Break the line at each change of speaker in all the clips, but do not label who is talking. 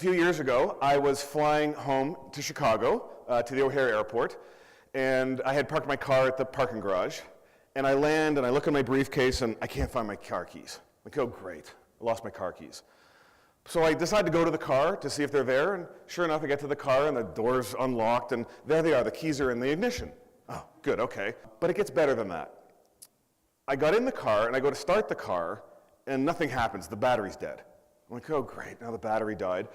few years ago, I was flying home to Chicago, to the O'Hare Airport, and I had parked my car at the parking garage, and I land and I look in my briefcase and I can't find my car keys. I'm like, oh great, I lost my car keys. So I decide to go to the car to see if they're there, and sure enough, I get to the car and the door's unlocked, and there they are, the keys are in the ignition. Oh, good, okay. But it gets better than that. I got in the car and I go to start the car, and nothing happens, the battery's dead. I'm like, oh great, now the battery died.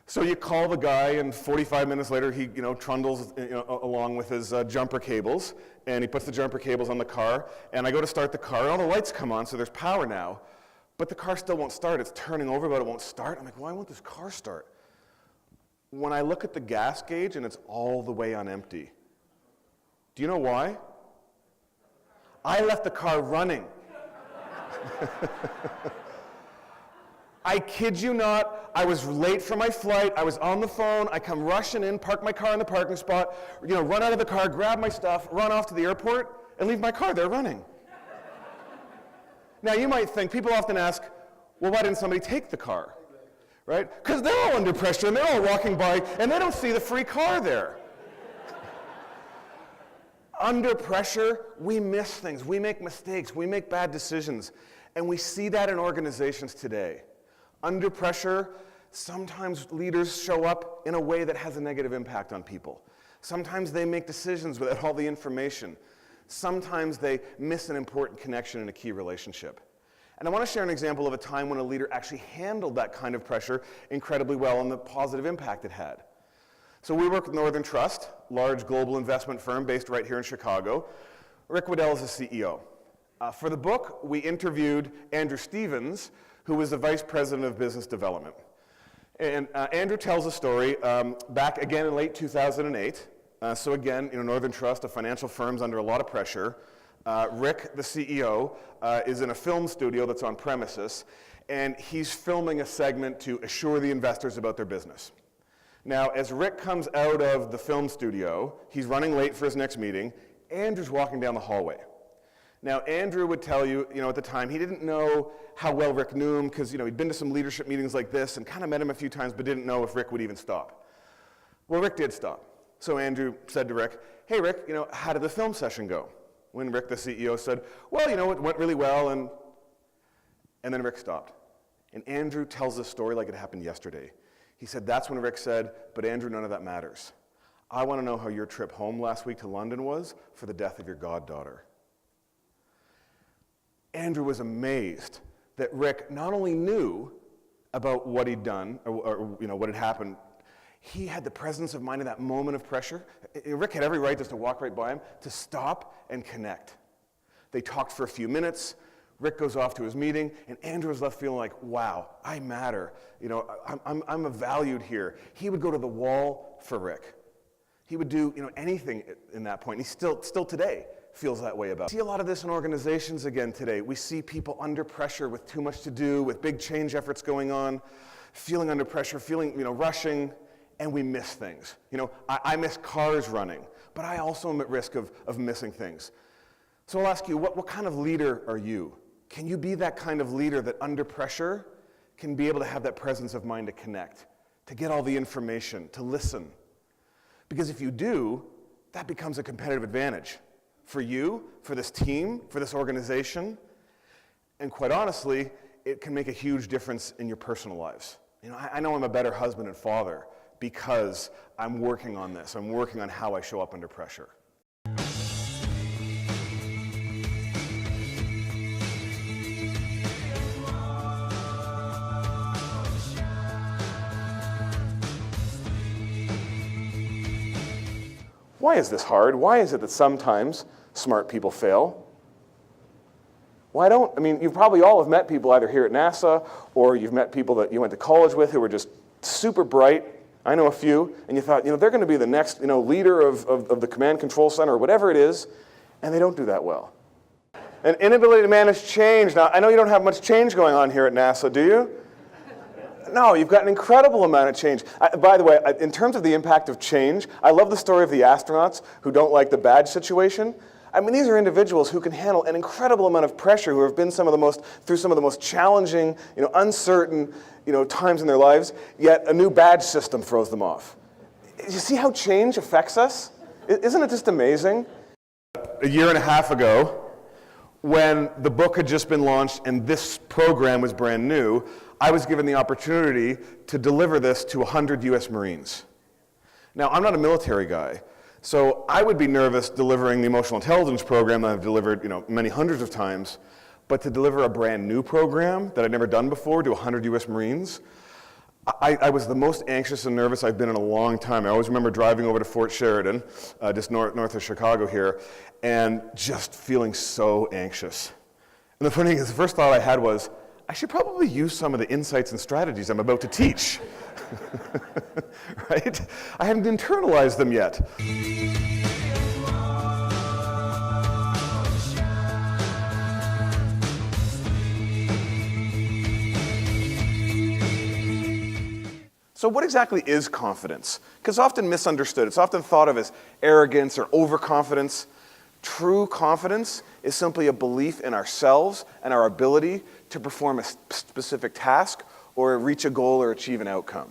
So you call the guy, and 45 minutes later, he trundles along with his jumper cables, and he puts the jumper cables on the car, and I go to start the car, and all the lights come on, so there's power now, but the car still won't start. It's turning over, but it won't start. I'm like, why won't this car start? When I look at the gas gauge, and it's all the way on empty. Do you know why? I left the car running. I kid you not, I was late for my flight, I was on the phone, I come rushing in, park my car in the parking spot, run out of the car, grab my stuff, run off to the airport, and leave my car there running. Now you might think, people often ask, well, why didn't somebody take the car? Right? Because they're all under pressure and they're all walking by and they don't see the free car there. Under pressure, we miss things, we make mistakes, we make bad decisions, and we see that in organizations today. Under pressure, sometimes leaders show up in a way that has a negative impact on people. Sometimes they make decisions without all the information. Sometimes they miss an important connection in a key relationship. And I want to share an example of a time when a leader actually handled that kind of pressure incredibly well and the positive impact it had. So we work with Northern Trust, large global investment firm based right here in Chicago. Rick Waddell is the CEO. For the book, we interviewed Andrew Stevens, who was the Vice President of Business Development. And Andrew tells a story back again in late 2008. So again, Northern Trust, a financial firm's under a lot of pressure. Rick, the CEO, is in a film studio that's on premises, and he's filming a segment to assure the investors about their business. Now, as Rick comes out of the film studio, he's running late for his next meeting. Andrew's walking down the hallway. Now, Andrew would tell you, at the time, he didn't know how well Rick knew him because, he'd been to some leadership meetings like this and kind of met him a few times, but didn't know if Rick would even stop. Well, Rick did stop. So Andrew said to Rick, hey, Rick, how did the film session go? When Rick, the CEO, said, well, it went really well, and then Rick stopped. And Andrew tells this story like it happened yesterday. He said, that's when Rick said, but Andrew, none of that matters. I want to know how your trip home last week to London was for the death of your goddaughter. Andrew was amazed that Rick not only knew about what he'd done, or what had happened, he had the presence of mind in that moment of pressure. Rick had every right just to walk right by him, to stop and connect. They talked for a few minutes. Rick goes off to his meeting, and Andrew was left feeling like, wow, I matter. I'm valued here. He would go to the wall for Rick. He would do anything in that point. He still today feels that way about it. We see a lot of this in organizations again today. We see people under pressure with too much to do, with big change efforts going on, feeling under pressure, feeling rushing, and we miss things. I miss cars running, but I also am at risk of missing things. So I'll ask you, what kind of leader are you? Can you be that kind of leader that under pressure can be able to have that presence of mind to connect, to get all the information, to listen? Because if you do, that becomes a competitive advantage for you, for this team, for this organization, and quite honestly, it can make a huge difference in your personal lives. I know I'm a better husband and father because I'm working on this. I'm working on how I show up under pressure. Why is this hard? Why is it that sometimes smart people fail? You probably all have met people either here at NASA or you've met people that you went to college with who were just super bright. I know a few, and you thought, they're going to be the next, leader of the command control center or whatever it is, and they don't do that well. An inability to manage change. Now, I know you don't have much change going on here at NASA, do you? No, you've got an incredible amount of change. By the way, in terms of the impact of change, I love the story of the astronauts who don't like the badge situation. I mean, these are individuals who can handle an incredible amount of pressure, who have been through some of the most challenging, uncertain, times in their lives, yet a new badge system throws them off. You see how change affects us? Isn't it just amazing? A year and a half ago, when the book had just been launched and this program was brand new, I was given the opportunity to deliver this to 100 US Marines. Now, I'm not a military guy, so I would be nervous delivering the emotional intelligence program that I've delivered many hundreds of times, but to deliver a brand new program that I'd never done before to 100 US Marines, I was the most anxious and nervous I've been in a long time. I always remember driving over to Fort Sheridan, just north of Chicago here, and just feeling so anxious. And the funny thing is, the first thought I had was, I should probably use some of the insights and strategies I'm about to teach. Right? I haven't internalized them yet. So what exactly is confidence? Because it's often misunderstood. It's often thought of as arrogance or overconfidence. True confidence is simply a belief in ourselves and our ability to perform a specific task or reach a goal or achieve an outcome.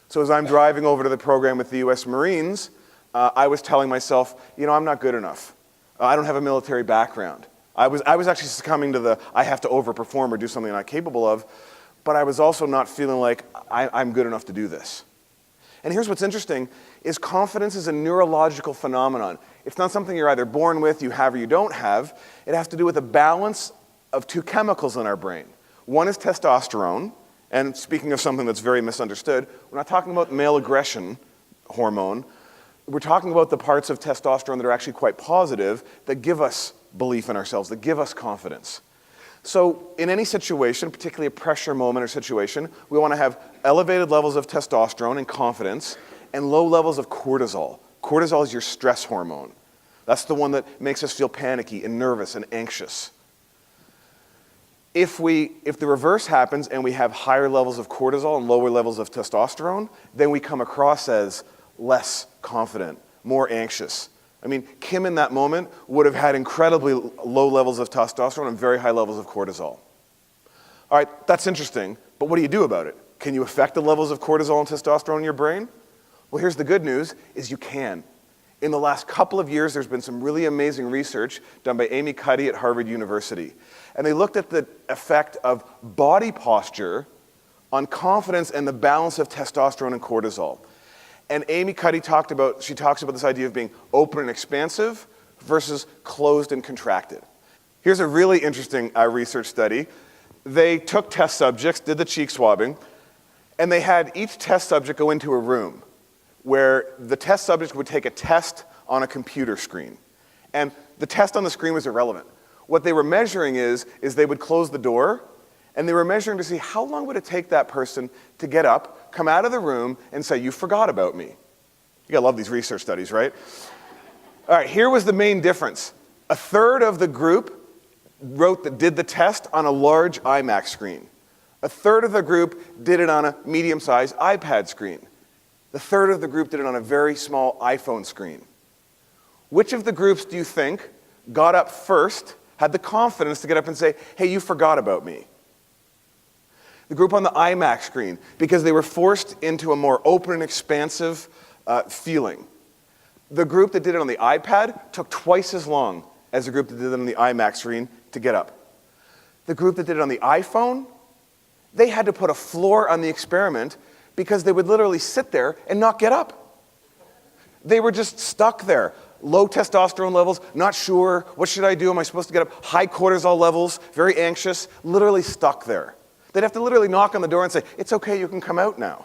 So as I'm driving over to the program with the US Marines, I was telling myself, I'm not good enough. I don't have a military background. I was actually succumbing to the I have to overperform or do something I'm not capable of, but I was also not feeling like I'm good enough to do this. And here's what's interesting, is confidence is a neurological phenomenon. It's not something you're either born with, you have, or you don't have. It has to do with a balance of two chemicals in our brain. One is testosterone, and speaking of something that's very misunderstood, we're not talking about male aggression hormone. We're talking about the parts of testosterone that are actually quite positive, that give us belief in ourselves, that give us confidence. So in any situation, particularly a pressure moment or situation, we want to have elevated levels of testosterone and confidence and low levels of cortisol. Cortisol is your stress hormone. That's the one that makes us feel panicky and nervous and anxious. If the reverse happens and we have higher levels of cortisol and lower levels of testosterone, then we come across as less confident, more anxious. I mean, Kim in that moment would have had incredibly low levels of testosterone and very high levels of cortisol. All right, that's interesting, but what do you do about it? Can you affect the levels of cortisol and testosterone in your brain? Well, here's the good news, is you can. In the last couple of years, there's been some really amazing research done by Amy Cuddy at Harvard University. And they looked at the effect of body posture on confidence and the balance of testosterone and cortisol. And Amy Cuddy talks about this idea of being open and expansive versus closed and contracted. Here's a really interesting research study. They took test subjects, did the cheek swabbing, and they had each test subject go into a room where the test subject would take a test on a computer screen. And the test on the screen was irrelevant. What they were measuring is they would close the door, and they were measuring to see how long would it take that person to get up, come out of the room, and say, you forgot about me. You gotta love these research studies, right? All right, here was the main difference. A third of the group did the test on a large iMac screen. A third of the group did it on a medium-sized iPad screen. The third of the group did it on a very small iPhone screen. Which of the groups do you think got up first, had the confidence to get up and say, hey, you forgot about me? The group on the iMac screen, because they were forced into a more open and expansive feeling. The group that did it on the iPad took twice as long as the group that did it on the iMac screen to get up. The group that did it on the iPhone, they had to put a floor on the experiment because they would literally sit there and not get up. They were just stuck there. Low testosterone levels, not sure, what should I do, am I supposed to get up? High cortisol levels, very anxious, literally stuck there. They'd have to literally knock on the door and say, it's okay, you can come out now.